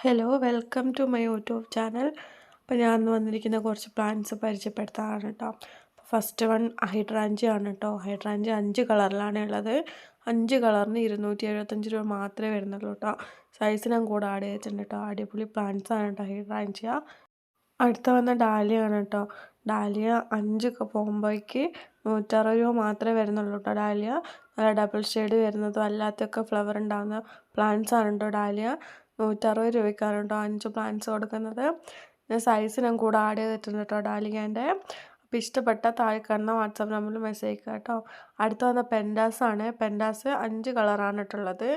Hello welcome to my YouTube channel. അപ്പോൾ ഞാൻ ഇന്ന് വന്നിരിക്കുന്ന കുറച്ച് പ്ലാന്റ്സ് പരിചയപ്പെടുത്താനാണ് കേട്ടോ. ഫസ്റ്റ് വൺ ഹൈഡ്രാഞ്ചി ആണ് കേട്ടോ. ഹൈഡ്രാഞ്ചി 5 കളറിലാണ് ഉള്ളത്. 5 കളറിന് 275 രൂപ മാത്രമേ വരുന്നുള്ളൂ കേട്ടോ. സൈസ് ഞാൻ കൂടെ ആഡ് ചെയ്തിട്ടുണ്ട് കേട്ടോ. അടിപൊളി പ്ലാന്റ്സ് ആണ് കേട്ടോ ഹൈഡ്രാഞ്ചിയ. അടുത്ത വന്ന ഡാലിയ ആണ് കേട്ടോ. ഡാലിയ 5 പോകുമ്പോഴേക്ക് 160 രൂപ മാത്രമേ വരുന്നുള്ളൂ കേട്ടോ. ഡാലിയ നല്ല ഡബിൾ ഷെയ്ഡ് വരുന്നതും അല്ലാത്തൊക്കെ ഫ്ലവർ ഉണ്ടാകുന്ന പ്ലാന്റ്സ് ആണ് കേട്ടോ ഡാലിയ. 160 രൂപയ്ക്കാണ് കേട്ടോ 5 പ്ലാന്റ്സ് കൊടുക്കുന്നത്. സൈസ് ഞാൻ കൂടെ ആഡ് ചെയ്തിട്ടുണ്ട് കേട്ടോ ഡാലിയേൻ്റെ. അപ്പോൾ ഇഷ്ടപ്പെട്ട താഴെ കാണുന്ന വാട്സാപ്പ് നമ്പറിൽ മെസ്സേജ് അയക്കുക കേട്ടോ. അടുത്ത വന്ന പെൻഡാസ് ആണ്. പെൻഡാസ് 5 കളറാണ് ഇട്ടുള്ളത്.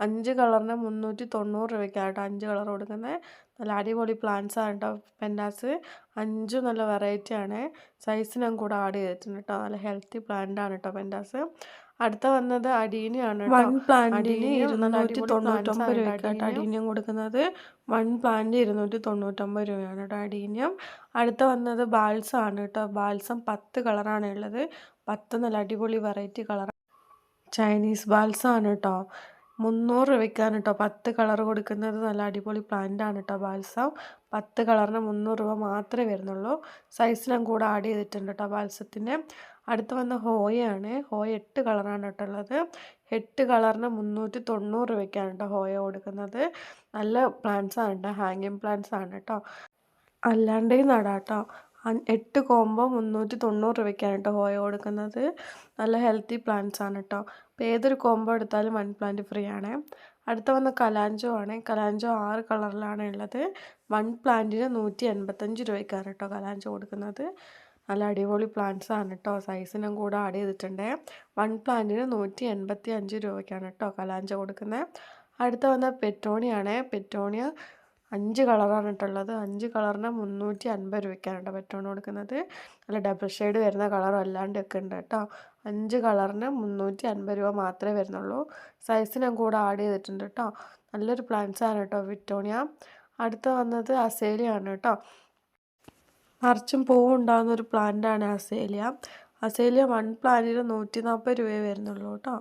5 കളറിന് 390 രൂപയ്ക്കാണ് കേട്ടോ 5 കളർ കൊടുക്കുന്നത്. നല്ല അടിപൊളി പ്ലാന്റ്സ് ആണ് കേട്ടോ പെൻഡാസ്. 5 നല്ല വെറൈറ്റി ആണ്. സൈസ് ഞാൻ കൂടെ ആഡ് ചെയ്തിട്ടുണ്ട് കേട്ടോ. നല്ല ഹെൽത്തി പ്ലാന്റ് ആണ് കേട്ടോ പെൻഡാസ്. അടുത്ത വന്നത് അടീനിയാണ് കേട്ടോ. 1 പ്ലാന്റിന് 299 രൂപയ്ക്കാണ് അടീനിയം കൊടുക്കുന്നത്. 1 പ്ലാന്റ് 299 രൂപയാണ് കേട്ടോ അടീനിയം. അടുത്ത വന്നത് ബാൽസം ആണ് കേട്ടോ. ബാൽസം 10 കളറാണ് ഉള്ളത്. 10 നല്ല അടിപൊളി വെറൈറ്റി കളർ. ചൈനീസ് ബാൽസം ആണ് കേട്ടോ. 300 രൂപയ്ക്കാണ് കേട്ടോ 10 കളർ കൊടുക്കുന്നത്. നല്ല അടിപൊളി പ്ലാന്റ് ആണ് കേട്ടോ ബാൽസം. 10 കളറിന് 300 രൂപ മാത്രമേ വരുന്നുള്ളൂ. സൈസ് ഞാൻ കൂടെ ആഡ് ചെയ്തിട്ടുണ്ട് കേട്ടോ ബാൽസത്തിൻ്റെ. അടുത്ത് വന്ന ഹോയയാണ്. ഹോയ 8 കളറാണ് കേട്ടോ ഉള്ളത്. 8 കളറിന് 390 രൂപയ്ക്കാണ് കേട്ടോ ഹോയ കൊടുക്കുന്നത്. നല്ല പ്ലാന്റ്സ് ആണ് കേട്ടോ. ഹാങ്ങിങ് പ്ലാന്റ്സ് ആണ് കേട്ടോ. അല്ലാണ്ടേ നടാം കേട്ടോ. 8 കോംബോ 390 രൂപയ്ക്കാണ് കേട്ടോ ഹോയ കൊടുക്കുന്നത്. നല്ല ഹെൽത്തി പ്ലാന്റ്സ് ആണ് കേട്ടോ. അപ്പോൾ ഏതൊരു കോംബോ എടുത്താലും 1 പ്ലാന്റ് ഫ്രീ ആണ്. അടുത്ത വന്ന കലാഞ്ചോ ആണ്. കലാഞ്ചോ 6 കളറിലാണ് ഉള്ളത്. 1 പ്ലാന്റിന് 185 രൂപയ്ക്കാണ് കേട്ടോ കലാഞ്ചോ കൊടുക്കുന്നത്. നല്ല അടിപൊളി പ്ലാന്റ്സ് ആണ് കേട്ടോ. സൈസ് ഞാൻ കൂടെ ആഡ് ചെയ്തിട്ടുണ്ട്. 1 പ്ലാന്റിന് 185 രൂപയ്ക്കാണ് കേട്ടോ കലാഞ്ചോ കൊടുക്കുന്നത്. അടുത്ത വന്ന പെറ്റോണിയാണ്. പെറ്റോണിയ 5 കളറാണ് കേട്ടുള്ളത്. 5 കളറിന് 350 രൂപയ്ക്കാണ് കേട്ടോ പെറ്റോണി കൊടുക്കുന്നത്. നല്ല ഡബിൾ ഷെയ്ഡ് വരുന്ന കളറും അല്ലാണ്ടൊക്കെ ഉണ്ട് കേട്ടോ. 5 കളറിന് 350 രൂപ മാത്രമേ വരുന്നുള്ളൂ. സൈസ് ഞാൻ കൂടെ ആഡ് ചെയ്തിട്ടുണ്ട് കേട്ടോ. നല്ലൊരു പ്ലാന്റ്സ് ആണ് കേട്ടോ പെറ്റോണിയ. അടുത്ത വന്നത് അസേലിയ ആണ് കേട്ടോ. നിറച്ചും പൂവുണ്ടാകുന്നൊരു പ്ലാന്റാണ് അസേലിയ. അസേലിയ 1 പ്ലാന്റിന് 140 രൂപയെ വരുന്നുള്ളൂ കേട്ടോ.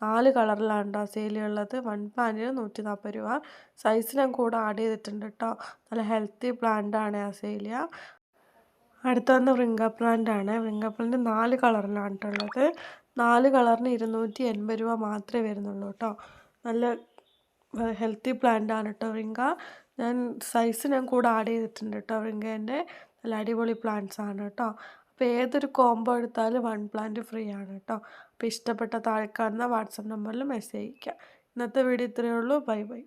4 കളറിലാണ് കേട്ടോ അസേലിയ ഉള്ളത്. 1 പ്ലാന്റിന് 140 രൂപ. സൈസ് ഞാൻ കൂടെ ആഡ് ചെയ്തിട്ടുണ്ട് കേട്ടോ. നല്ല ഹെൽത്തി പ്ലാന്റാണ് അസേലിയ. അടുത്ത വന്ന വ്രിങ്ക പ്ലാന്റ് ആണ്. വ്രിങ്ക പ്ലാന്റ് 4 കളറിലാണ് കേട്ടുള്ളത്. 4 കളറിന് 280 രൂപ മാത്രമേ വരുന്നുള്ളൂ കേട്ടോ. നല്ല ഹെൽത്തി പ്ലാന്റ് ആണ് കേട്ടോ വ്രിങ്ക. സൈസ് ഞാൻ കൂടെ ആഡ് ചെയ്തിട്ടുണ്ട് കേട്ടോ വ്രിങ്കേൻ്റെ. നല്ല അടിപൊളി പ്ലാന്റ്സ് ആണ് കേട്ടോ. അപ്പോൾ ഏതൊരു കോംബോ എടുത്താലും 1 പ്ലാന്റ് ഫ്രീ ആണ് കേട്ടോ. അപ്പോൾ ഇഷ്ടപ്പെട്ട താഴെ കാണുന്ന വാട്സപ്പ് നമ്പറിൽ മെസ്സേജ് അയയ്ക്കുക. ഇന്നത്തെ വീഡിയോ ഇത്രയേ ഉള്ളൂ. Bye bye.